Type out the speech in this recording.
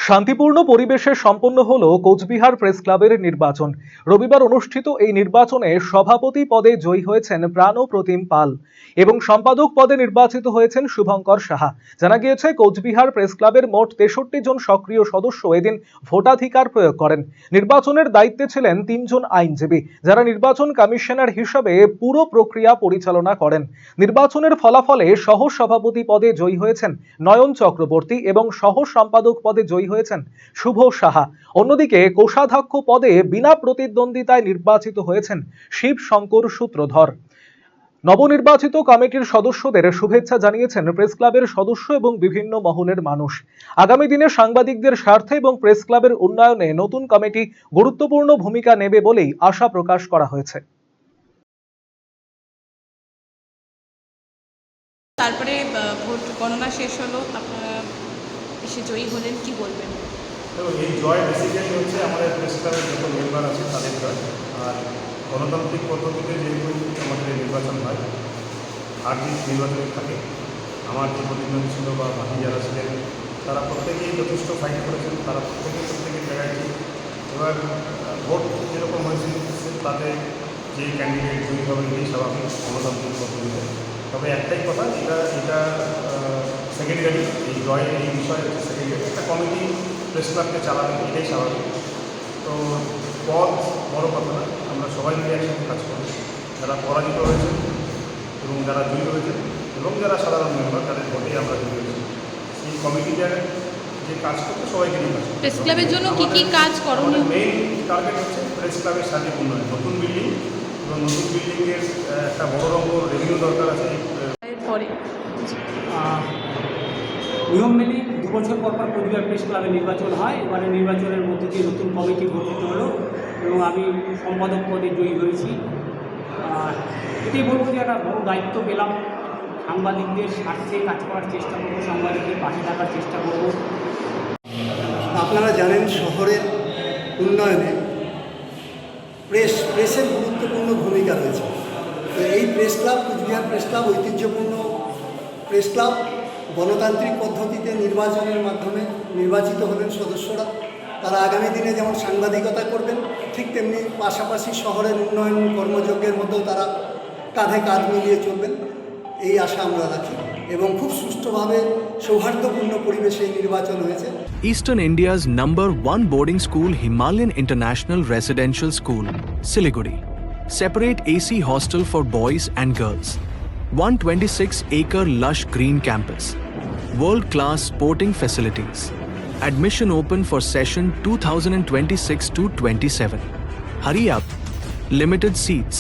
শান্তিপূর্ণ পরিবেশে সম্পন্ন হলো কোচবিহার প্রেস ক্লাবের নির্বাচন। রবিবার অনুষ্ঠিত এই নির্বাচনে সভাপতি পদে জয়ী হয়েছেন প্রাণপ্রতিম পাল এবং সম্পাদক পদে নির্বাচিত হয়েছেন শুভঙ্কর সাহা। জানা গিয়েছে, কোচবিহার প্রেস ক্লাবের মোট 63 জন সক্রিয় সদস্য এদিন ভোটাধিকার প্রয়োগ করেন। নির্বাচনের দায়িত্বে ছিলেন 3 জন আইনজীবী, যারা নির্বাচন কমিশনার হিসেবে পুরো প্রক্রিয়া পরিচালনা করেন। নির্বাচনের ফলাফলে সহ সভাপতি পদে জয়ী হয়েছেন নয়ন চক্রবর্তী এবং সহ সম্পাদক পদে জয়ী হয়েছেন শুভ সাহা। অন্যদিকে কোষাধ্যক্ষ পদে বিনা প্রতিদ্বন্দ্বিতায় নির্বাচিত হয়েছেন শিব শঙ্কর সূত্রধর। নবনির্বাচিত কমিটির সদস্যদের শুভেচ্ছা জানিয়েছেন প্রেস ক্লাবের সদস্য এবং বিভিন্ন মহলের মানুষ। আগামী দিনে সাংবাদিকদের স্বার্থে এবং প্রেস ক্লাবের উন্নয়নে নতুন কমিটি গুরুত্বপূর্ণ ভূমিকা নেবে বলেই আশা প্রকাশ করা হয়েছে। তারপরে ভোট গণনা শেষ হলো, আপনারা এসে জয়ী হলেন, কি বলবেন? এই জয় বেসিক্যালি হচ্ছে আমাদের প্রেস ক্লাবের যত মেম্বার আছে তাদের জয়। আর গণতান্ত্রিক পদ্ধতিতে যেহেতু আমাদের নির্বাচন হয়, 8 দিন নির্বাচনে থাকে, আমার যে প্রতিদ্বন্দ্বী ছিল বা বাকি যারা ছিলেন তারা প্রত্যেকেই যথেষ্ট ফাইট করেছেন, তারা প্রত্যেকের জায়গায় ঠিক। এবার ভোট যেরকম হয়েছে তাতে যে ক্যান্ডিডেট জয়ী হবে এটাই স্বাভাবিক গণতান্ত্রিক পদ্ধতিতে। তবে একটাই কথা, এটা সেকেন্ডারি, এই জয়ের এই বিষয় হচ্ছে সেকেন্ডারি। একটা কমিটি প্রেস ক্লাবকে চালাবে এটাই স্বাভাবিক। তো পদ বড় কথা না, আমরা সবাই মিলে একসাথে কাজ করি। যারা পরাজিত হয়েছে এবং যারা জয়ী হয়েছে এবং যারা সাধারণ মেম্বার তাদের ভোটেই আমরা জয়ী হয়েছি। সেই কমিটিটার যে কাজ করতে সবাইকে নিয়ে কাজ করতে। প্রেস ক্লাবের জন্য কি কি কাজ করণীয়? মেইন টার্গেট হচ্ছে প্রেস ক্লাবের সার্বিক উন্নয়ন, নতুন বিল্ডিং এবং নতুন বিল্ডিংয়ের একটা বড় রকম রেভিনিউ দরকার আছে। পরে নিয়ম মেনে 2 বছর পর কোচবিহার প্রেস ক্লাবে নির্বাচন হয়। এবারে নির্বাচনের মধ্যে দিয়ে নতুন কমিটি গঠিত হলো এবং আমি সম্পাদক পদে জয়ী হয়েছি। এটাই বলবো যে একটা বড় দায়িত্ব পেলাম। সাংবাদিকদের স্বার্থে কাজ করার চেষ্টা করবো, সাংবাদিকদের পাশে থাকার চেষ্টা করব। আপনারা জানেন, শহরের উন্নয়নে প্রেসের গুরুত্বপূর্ণ ভূমিকা রয়েছে। তো এই press club, Cooch Behar press club ঐতিহ্যপূর্ণ প্রেস ক্লাব, গণতান্ত্রিক পদ্ধতিতে নির্বাচনের মাধ্যমে নির্বাচিত হলেন সদস্যরা। তারা আগামী দিনে যেমন সাংবাদিকতা করবেন, ঠিক তেমনি পাশাপাশি শহরের উন্নয়ন কর্মযজ্ঞের মধ্যেও তারা কাঁধে কাঁধ মিলিয়ে চলবেন, এই আশা আমরা রাখি এবং খুব সুষ্ঠুভাবে সৌহার্দ্যপূর্ণ পরিবেশে নির্বাচন হয়েছে। Eastern India's #1 boarding school, Himalayan International Residential School, Siliguri. Separate AC hostel for boys and girls. 126-acre lush green campus. World-class sporting facilities. Admission open for session 2026 to 27. Hurry up. Limited seats.